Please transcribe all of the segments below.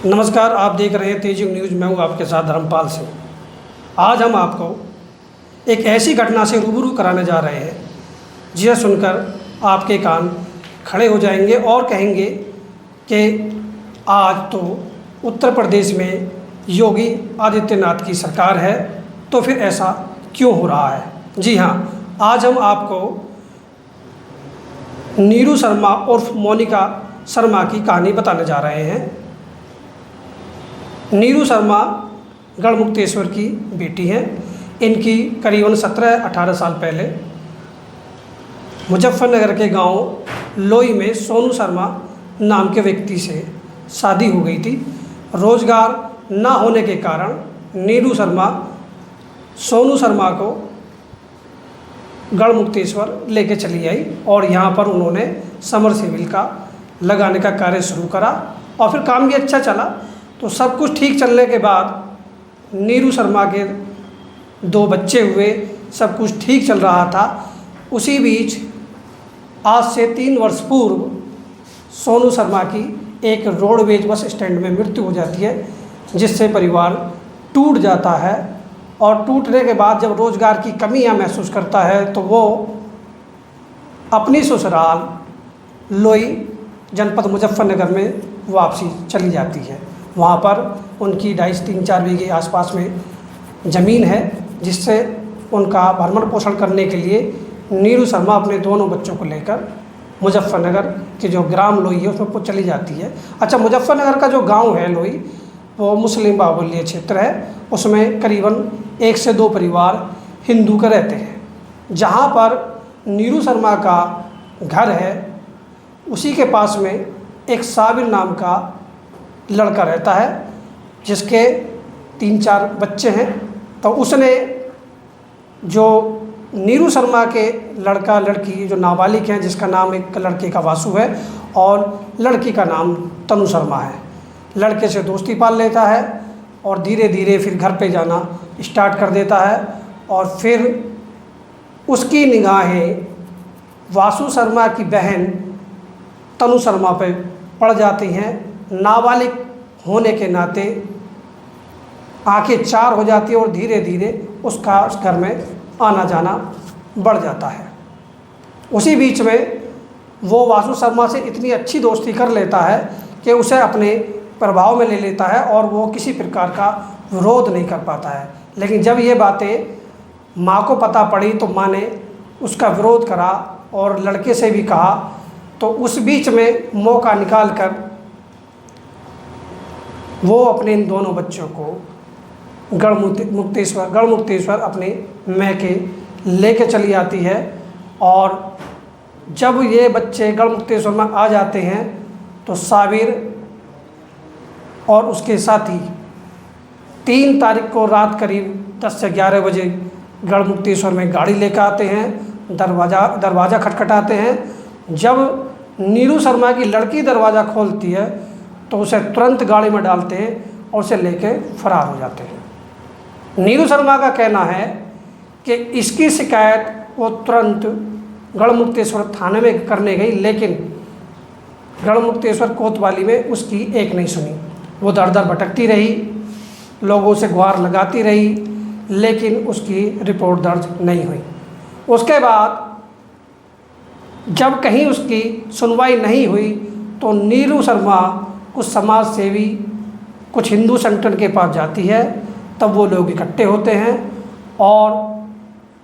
नमस्कार, आप देख रहे हैं तेज न्यूज़। मैं हूं आपके साथ धर्मपाल सिंह। आज हम आपको एक ऐसी घटना से रूबरू कराने जा रहे हैं जिसे सुनकर आपके कान खड़े हो जाएंगे और कहेंगे कि आज तो उत्तर प्रदेश में योगी आदित्यनाथ की सरकार है, तो फिर ऐसा क्यों हो रहा है। जी हाँ, आज हम आपको नीरू शर्मा उर्फ मोनिका शर्मा की कहानी बताने जा रहे हैं। नीरू शर्मा गढ़मुक्तेश्वर की बेटी हैं। इनकी करीबन 17-18 साल पहले मुजफ्फरनगर के गांव लोई में सोनू शर्मा नाम के व्यक्ति से शादी हो गई थी। रोज़गार ना होने के कारण नीरू शर्मा सोनू शर्मा को गढ़मुक्तेश्वर लेके चली आई और यहाँ पर उन्होंने समरसेबिल का लगाने का कार्य शुरू करा और फिर काम भी अच्छा चला। तो सब कुछ ठीक चलने के बाद नीरू शर्मा के 2 बच्चे हुए, सब कुछ ठीक चल रहा था। उसी बीच आज से 3 वर्ष पूर्व सोनू शर्मा की एक रोडवेज बस स्टैंड में मृत्यु हो जाती है, जिससे परिवार टूट जाता है। और टूटने के बाद जब रोज़गार की कमी यहाँ महसूस करता है तो वो अपनी ससुराल लोई जनपद मुजफ्फरनगर में वापसी चली जाती है। वहाँ पर उनकी 2.5-3-4 बीघे आसपास में ज़मीन है, जिससे उनका भरण पोषण करने के लिए नीरू शर्मा अपने दोनों बच्चों को लेकर मुजफ्फरनगर के जो ग्राम लोई है उसमें चली जाती है। अच्छा, मुजफ्फरनगर का जो गांव है लोई, वो मुस्लिम बाहुल्य क्षेत्र है। उसमें करीबन 1 से 2 परिवार हिंदू के रहते हैं। जहाँ पर नीरू शर्मा का घर है उसी के पास में एक साबिर नाम का लड़का रहता है, जिसके 3-4 बच्चे हैं। तो उसने जो नीरू शर्मा के लड़का लड़की जो नाबालिग हैं, जिसका नाम एक लड़के का वासु है और लड़की का नाम तनु शर्मा है, लड़के से दोस्ती पाल लेता है और धीरे धीरे फिर घर पे जाना स्टार्ट कर देता है। और फिर उसकी निगाहें वासु शर्मा की बहन तनु शर्मा पे पड़ जाती हैं। नाबालिग होने के नाते आंखें 4 हो जाती है और धीरे धीरे उसका उस घर में आना जाना बढ़ जाता है। उसी बीच में वो वासु शर्मा से इतनी अच्छी दोस्ती कर लेता है कि उसे अपने प्रभाव में ले लेता है और वो किसी प्रकार का विरोध नहीं कर पाता है। लेकिन जब ये बातें माँ को पता पड़ी तो माँ ने उसका विरोध करा और लड़के से भी कहा। तो उस बीच में मौका निकाल कर वो अपने इन दोनों बच्चों को गढ़मुक्तेश्वर अपने मैके लेके चली आती है। और जब ये बच्चे गढ़मुक्तेश्वर में आ जाते हैं तो साबिर और उसके साथी 3 तारीख को रात करीब 10 से 11 बजे गढ़मुक्तेश्वर में गाड़ी लेकर आते हैं। दरवाज़ा खटखटाते हैं। जब नीरू शर्मा की लड़की दरवाज़ा खोलती है तो उसे तुरंत गाड़ी में डालते हैं और उसे लेके फरार हो जाते हैं। नीरू शर्मा का कहना है कि इसकी शिकायत वो तुरंत गढ़मुक्तेश्वर थाने में करने गई, लेकिन गढ़मुक्तेश्वर कोतवाली में उसकी एक नहीं सुनी। वो दर-दर भटकती रही, लोगों से गुहार लगाती रही, लेकिन उसकी रिपोर्ट दर्ज नहीं हुई। उसके बाद जब कहीं उसकी सुनवाई नहीं हुई तो नीरू शर्मा कुछ समाज सेवी, कुछ हिंदू संगठन के पास जाती है। तब वो लोग इकट्ठे होते हैं और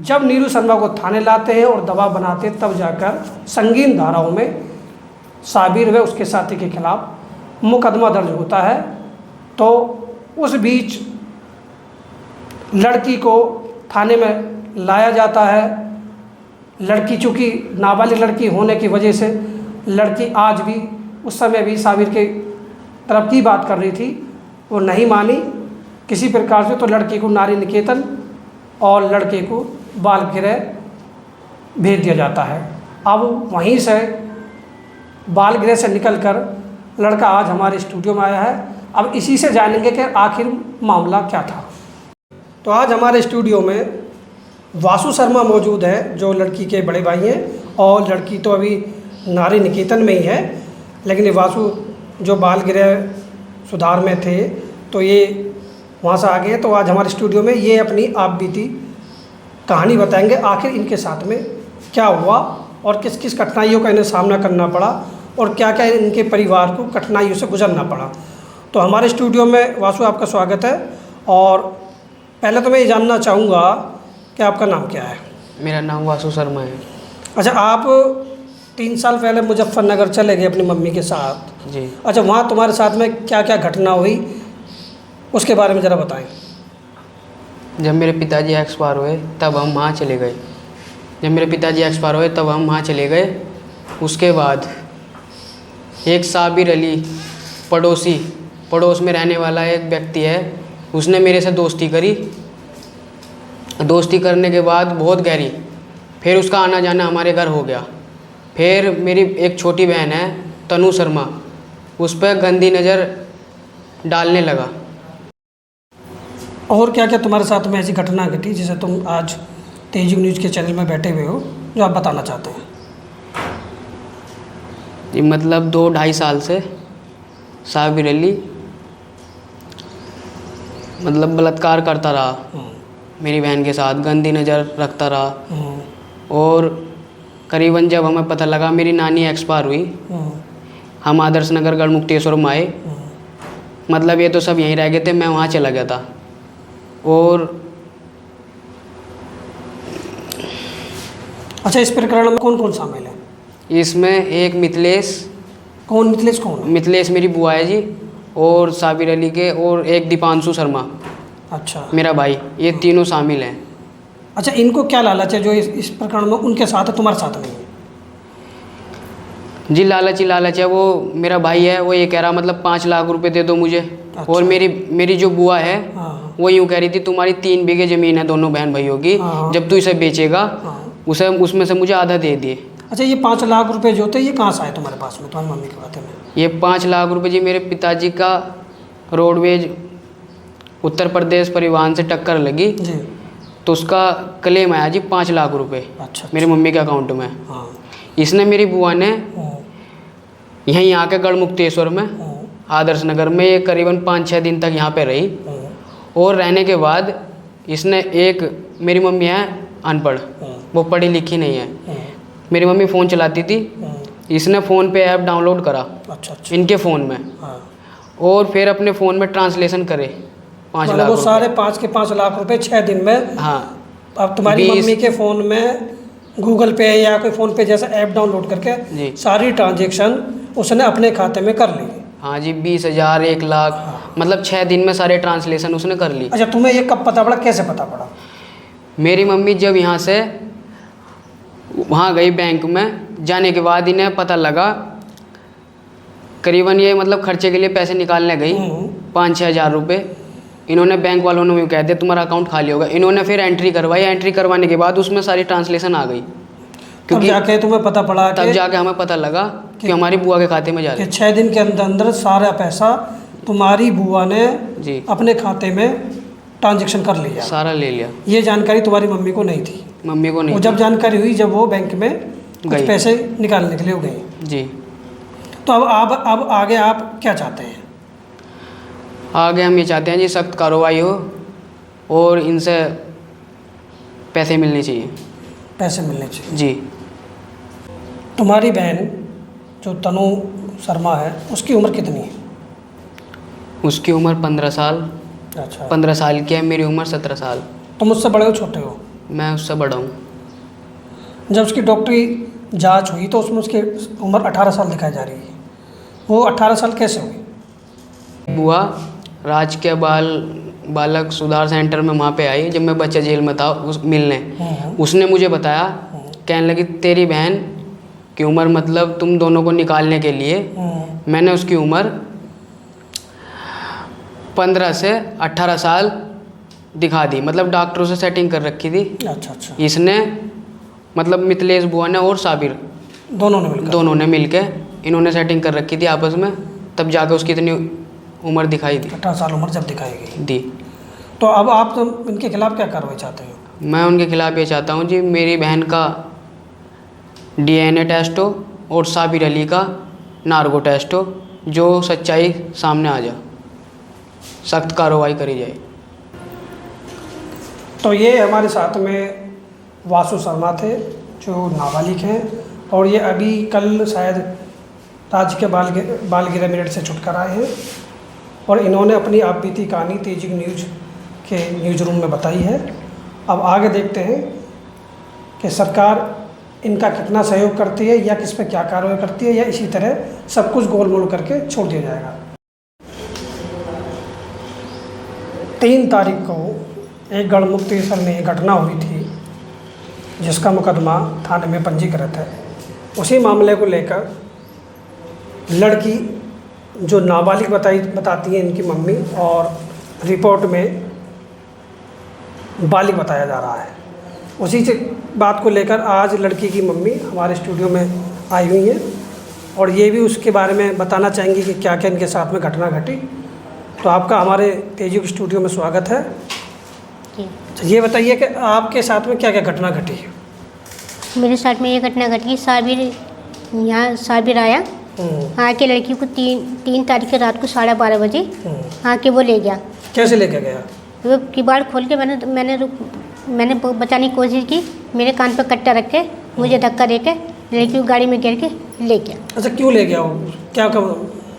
जब नीरू शर्मा को थाने लाते हैं और दबाव बनाते हैं, तब जाकर संगीन धाराओं में साबिर व उसके साथी के खिलाफ मुकदमा दर्ज होता है। तो उस बीच लड़की को थाने में लाया जाता है। लड़की चूँकि नाबालिग लड़की होने की वजह से लड़की आज भी, उस समय भी साबिर के तरफ की बात कर रही थी, वो नहीं मानी किसी प्रकार से। तो लड़की को नारी निकेतन और लड़के को बाल गृह भेज दिया जाता है। अब वहीं से बाल गृह से निकलकर लड़का आज हमारे स्टूडियो में आया है। अब इसी से जानेंगे कि आखिर मामला क्या था। तो आज हमारे स्टूडियो में वासु शर्मा मौजूद है, जो लड़की के बड़े भाई हैं, और लड़की तो अभी नारी निकेतन में ही है, लेकिन ये वासु जो बाल गृह सुधार में थे, तो ये वहाँ से आ गए। तो आज हमारे स्टूडियो में ये अपनी आप बीती कहानी बताएंगे, आखिर इनके साथ में क्या हुआ और किस किस कठिनाइयों का इन्हें सामना करना पड़ा और क्या क्या इनके परिवार को कठिनाइयों से गुजरना पड़ा। तो हमारे स्टूडियो में वासु आपका स्वागत है। और पहले तो मैं ये जानना चाहूँगा कि आपका नाम क्या है? मेरा नाम वासु शर्मा है। अच्छा, आप 3 साल पहले मुजफ्फरनगर चले गए अपनी मम्मी के साथ। जी। अच्छा, वहाँ तुम्हारे साथ में क्या क्या घटना हुई उसके बारे में ज़रा बताएं। जब मेरे पिताजी एक्सपायर हुए तब हम वहाँ चले गए। उसके बाद एक साबिर अली पड़ोस में रहने वाला एक व्यक्ति है, उसने मेरे से दोस्ती करी। दोस्ती करने के बाद बहुत गहरी, फिर उसका आना जाना हमारे घर हो गया। फिर मेरी एक छोटी बहन है तनु शर्मा, उस पर गंदी नज़र डालने लगा। और क्या क्या तुम्हारे साथ में ऐसी घटना घटी जिसे तुम आज तेजी न्यूज़ के चैनल में बैठे हुए हो, जो आप बताना चाहते हैं? जी, मतलब 2-2.5 साल से साबिर अली मतलब बलात्कार करता रहा, मेरी बहन के साथ गंदी नज़र रखता रहा। और करीबन जब हमें पता लगा मेरी नानी एक्सपायर हुई, हम आदर्श नगर गढ़मुक्तेश्वर में आए। मतलब ये तो सब यहीं रह गए थे, मैं वहाँ चला गया था। और अच्छा, इस प्रकरण में कौन कौन शामिल है? इसमें एक मिथिलेश कौन है? मिथिलेश मेरी बुआ है जी, और साबिर अली के, और एक दीपांशु शर्मा अच्छा, मेरा भाई, ये तीनों शामिल हैं। अच्छा, इनको क्या लालच है जो इस प्रकरण में उनके साथ है, तुम्हारे साथ नहीं है? जी, लालच है। वो मेरा भाई है, वो ये कह रहा मतलब 5 लाख रुपए दे दो मुझे। अच्छा। और मेरी जो बुआ है, हाँ। वो यूँ कह रही थी तुम्हारी 3 बीघे ज़मीन है दोनों बहन भाइयों की, हाँ। जब तू इसे बेचेगा उसमें से मुझे आधा दे दिए। अच्छा, ये 5 लाख रुपए जो थे ये कहाँ से आए तुम्हारे पास में, तुम्हारी मम्मी के खाते में? ये 5 लाख रुपए जी मेरे पिताजी का रोडवेज उत्तर प्रदेश परिवहन से टक्कर लगी, जी। तो उसका क्लेम आया जी 5 लाख रुपए अच्छा। मेरे मम्मी के अकाउंट में। हाँ। इसने मेरी बुआ ने हाँ। यहीं आके गढ़मुक्तेश्वर में हाँ। आदर्श नगर में ये करीबन 5-6 दिन तक यहाँ पे रही। हाँ। और रहने के बाद इसने मेरी मम्मी है अनपढ़, हाँ। वो पढ़ी लिखी नहीं है। हाँ। मेरी मम्मी फ़ोन चलाती थी, हाँ। इसने फ़ोन पे ऐप डाउनलोड करा अच्छा। अच्छा। इनके फ़ोन में, हाँ। और फिर अपने फ़ोन में ट्रांसलेशन करे 5 मतलब लाख वो रुपए। सारे 5 के 5 लाख रुपए 6 दिन में। हाँ। अब तुम्हारी 20 मम्मी के फ़ोन में गूगल पे या कोई फ़ोन पे जैसा ऐप डाउनलोड करके जी। सारी ट्रांजेक्शन उसने अपने खाते में कर ली। हाँ जी, 20,000, 1 लाख, मतलब 6 दिन में सारे ट्रांसलेशन उसने कर ली। अच्छा, तुम्हें ये कब पता पड़ा, कैसे पता पड़ा? मेरी मम्मी जब यहाँ से वहाँ गई बैंक में, जाने के बाद इन्हें पता लगा, करीबन ये मतलब खर्चे के लिए पैसे निकालने गई 5-6 हज़ार रुपये। इन्होंने बैंक वालों ने यूँ कह दिया तुम्हारा अकाउंट खाली होगा। इन्होंने फिर एंट्री करवाई, एंट्री करवाने के बाद उसमें सारी ट्रांसलेशन आ गई। तब जाके तुम्हें पता पड़ा, तब जाके हमें पता लगा कि हमारी बुआ के खाते में जा रहा है। 6 दिन के अंदर अंदर सारा पैसा तुम्हारी बुआ ने जी अपने खाते में ट्रांजेक्शन कर लिया। सारा ले लिया। ये जानकारी तुम्हारी मम्मी को नहीं थी? मम्मी को नहीं। वो जब जानकारी हुई, जब वो बैंक में कुछ गई, पैसे निकालने के लिए हो गई। जी। तो अब आगे आप क्या चाहते हैं? आगे हम ये चाहते हैं जी सख्त कार्रवाई हो और इनसे पैसे मिलने चाहिए। पैसे मिलने चाहिए जी। तुम्हारी बहन जो तनु शर्मा है, उसकी उम्र कितनी है? उसकी उम्र 15 साल। अच्छा। 15 साल की है, मेरी उम्र 17 साल। तुम मुझसे बड़े हो छोटे हो? मैं उससे बड़ा हूँ। जब उसकी डॉक्टरी जांच हुई तो उसमें उसकी उम्र 18 साल दिखाई जा रही है। वो 18 साल कैसे हुई? बुआ राजकीय बालक सुधार सेंटर में वहाँ पे आई जब मैं बच्चा जेल में था मिलने। उसने मुझे बताया, कहने लगी तेरी बहन की उम्र मतलब तुम दोनों को निकालने के लिए मैंने उसकी उम्र 15 से 18 साल दिखा दी, मतलब डॉक्टरों से सेटिंग कर रखी थी। अच्छा अच्छा। इसने मतलब मिथिलेश बुआ ने और साबिर दोनों ने मिलके इन्होंने सेटिंग कर रखी थी आपस में, तब जाकर उसकी इतनी उम्र दिखाई दी। 18 साल उम्र जब दिखाई गई दी। तो अब आप इनके खिलाफ क्या कार्रवाई चाहते हो? मैं उनके खिलाफ ये चाहता हूँ जी, मेरी बहन का DNA टेस्ट हो और साबिर अली का नार्गो टेस्ट हो, जो सच्चाई सामने आ जाए। सख्त कार्रवाई करी जाए। तो ये हमारे साथ में वासु शर्मा थे जो नाबालिग हैं, और ये अभी कल शायद राज्य के बाल गृह मेरठ से छुटकर आए हैं, और इन्होंने अपनी आप बीती कहानी तेजिग न्यूज के न्यूज़ रूम में बताई है। अब आगे देखते हैं कि सरकार इनका कितना सहयोग करती है या किस पे क्या कार्रवाई करती है, या इसी तरह सब कुछ गोलमोल करके छोड़ दिया जाएगा। 3 तारीख को एक गढ़मुक्तेश्वर में घटना हुई थी जिसका मुकदमा थाने में पंजीकृत है। उसी मामले को लेकर लड़की जो नाबालिग बताती है इनकी मम्मी, और रिपोर्ट में बालिग बताया जा रहा है। उसी से बात को लेकर आज लड़की की मम्मी हमारे स्टूडियो में आई हुई हैं, और ये भी उसके बारे में बताना चाहेंगी कि क्या क्या इनके साथ में घटना घटी। तो आपका हमारे तेजिग स्टूडियो में स्वागत है। तो ये बताइए कि आपके साथ में क्या क्या घटना घटी है। मेरे साथ में ये घटना घटी, साबिर यहाँ साबिर आया, आके लड़की को 3 तारीख की रात को 12:30 बजे आके वो ले गया। कैसे लेके गया? वो किबाड़ खोल के मैंने बचाने की कोशिश की, मेरे कान पर कट्टा रख के मुझे धक्का दे के लड़की को गाड़ी में गिर के ले गया। अच्छा, क्यों ले गया वो? क्या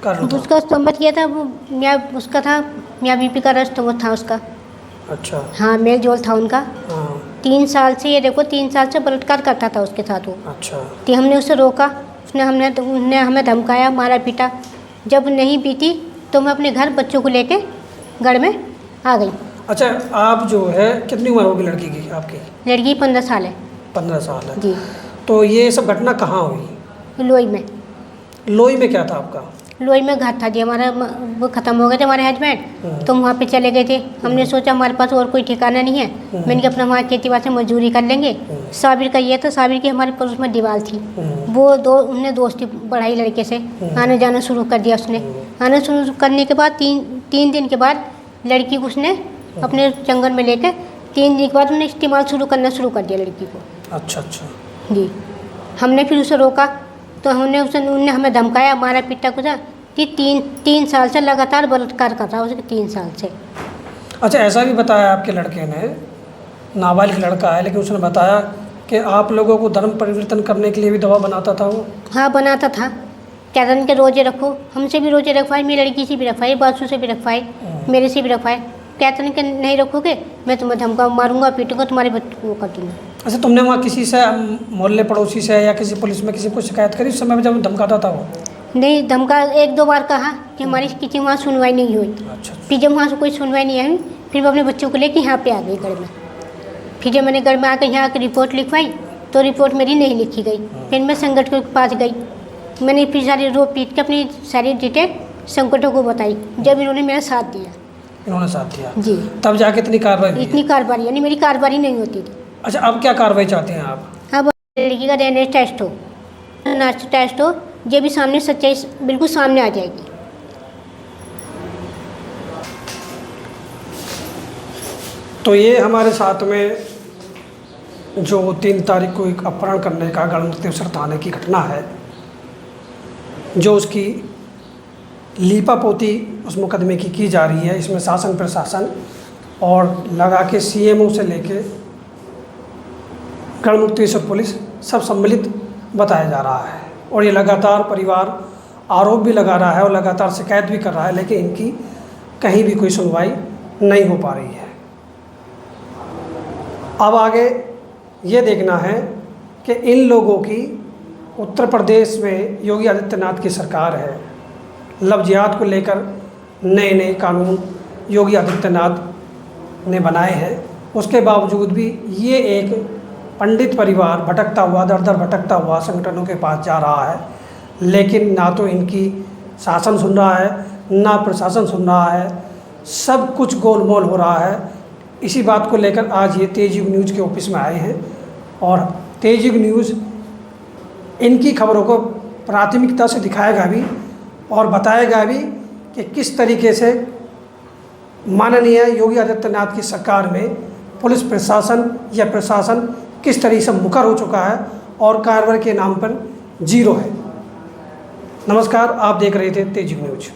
कारण था? उसका संबंध किया था, वो उसका था मियाँ बीपी का रस, तो वो था उसका। अच्छा। हाँ, मेल जोल था उनका। हाँ। 3 साल से, ये देखो 3 साल से बलात्कार करता था उसके साथ वो। अच्छा। तो हमने उसे रोका, उसने हमें धमकाया, मारा पीटा। जब नहीं पीती तो मैं अपने घर बच्चों को लेके घर में आ गई। अच्छा, आप जो है कितनी उम्र होगी लड़की की आपकी? लड़की 15 साल है। 15 साल है जी। तो ये सब घटना कहाँ हुई? लोई में। लोई में क्या था आपका? लोई में घर था जी हमारा, वो ख़त्म हो गए थे हमारे हस्बैंड, तो हम वहाँ पे चले गए थे। हमने सोचा हमारे पास और कोई ठिकाना नहीं है, मैंने कहा अपना वहाँ खेती बाड़ी से मजदूरी कर लेंगे। साबिर का ये था, साबिर की हमारे पड़ोस में दीवार थी, वो उनने दोस्ती बढ़ाई लड़के से, आने जाना शुरू कर दिया उसने। आना शुरू करने के बाद 3 दिन के बाद लड़की को उसने अपने जंगल में लेकर 3 दिन के बाद उन्होंने इस्तेमाल करना शुरू कर दिया लड़की को। अच्छा अच्छा जी। हमने फिर उसे रोका, तो उन्होंने हमें धमकाया, मारा पीटा कुछ कि 3 साल से लगातार बलात्कार कर रहा है उसके 3 साल से। अच्छा, ऐसा भी बताया आपके लड़के ने, नाबालिग लड़का है लेकिन उसने बताया कि आप लोगों को धर्म परिवर्तन करने के लिए भी दवा बनाता था वो? हाँ, बनाता था। कहता था कि रोजे रखो, हमसे भी रोजे रखवाए, मेरी लड़की से भी रखवाए, बासु से भी रखवाए, मेरे से भी रखवाए। कहता नहीं कि नहीं रखोगे मैं तुम्हें धमका मारूंगा, पीटूंगा, तुम्हारे बच्चों को कर दूँगा। अच्छा, तुमने वहाँ किसी से, मोहल्ले पड़ोसी से या किसी पुलिस में किसी को शिकायत करी उस समय में जब धमकाता था वो? नहीं, धमका 1-2 बार कहा कि हमारी किसी वहाँ सुनवाई नहीं हुई। अच्छा। फिर जब वहाँ से कोई सुनवाई नहीं आई, फिर मैं अपने बच्चों को लेकर यहाँ पे आ गई घर में। फिर जब मैंने घर में आकर यहाँ आकर रिपोर्ट लिखवाई तो रिपोर्ट मेरी नहीं लिखी गई। फिर मैं संगठन के पास गई, मैंने फिर सारी रो पीट के अपनी सारी डिटेल संगठनों को बताई, जब इन्होंने मेरा साथ दिया। इन्होंने साथ दिया जी। तब जाके इतनी कार्रवाई हुई है? इतनी कार्रवाई, यानी मेरी कार्रवाई नहीं होती थी। अच्छा, अब क्या कार्रवाई चाहते हैं आप? अब लड़की का डीएनए टेस्ट हो, नार्स टेस्ट हो, ये भी सामने सच्चाई बिल्कुल सामने आ जाएगी। तो ये हमारे साथ में जो 3 तारीख को एक अपहरण करने का गढ़मुक्तेश्वर थाने की घटना है, जो उसकी लीपापोती उस मुकदमे की जा रही है, इसमें शासन प्रशासन और लगा के सीएमओ से लेके गढ़मुक्तेश्वर पुलिस सब सम्मिलित बताया जा रहा है। और ये लगातार परिवार आरोप भी लगा रहा है और लगातार शिकायत भी कर रहा है, लेकिन इनकी कहीं भी कोई सुनवाई नहीं हो पा रही है। अब आगे ये देखना है कि इन लोगों की उत्तर प्रदेश में योगी आदित्यनाथ की सरकार है, लव जिहाद को लेकर नए नए कानून योगी आदित्यनाथ ने बनाए हैं, उसके बावजूद भी ये एक पंडित परिवार भटकता हुआ, दर दर भटकता हुआ संगठनों के पास जा रहा है, लेकिन ना तो इनकी शासन सुन रहा है ना प्रशासन सुन रहा है, सब कुछ गोलमोल हो रहा है। इसी बात को लेकर आज ये तेजिग न्यूज़ के ऑफिस में आए हैं और तेजिग न्यूज़ इनकी खबरों को प्राथमिकता से दिखाएगा भी और बताएगा भी कि किस तरीके से माननीय योगी आदित्यनाथ की सरकार में पुलिस प्रशासन या प्रशासन किस तरीके से मुकर हो चुका है और कार्रवाई के नाम पर जीरो है। नमस्कार, आप देख रहे थे तेजिग न्यूज़।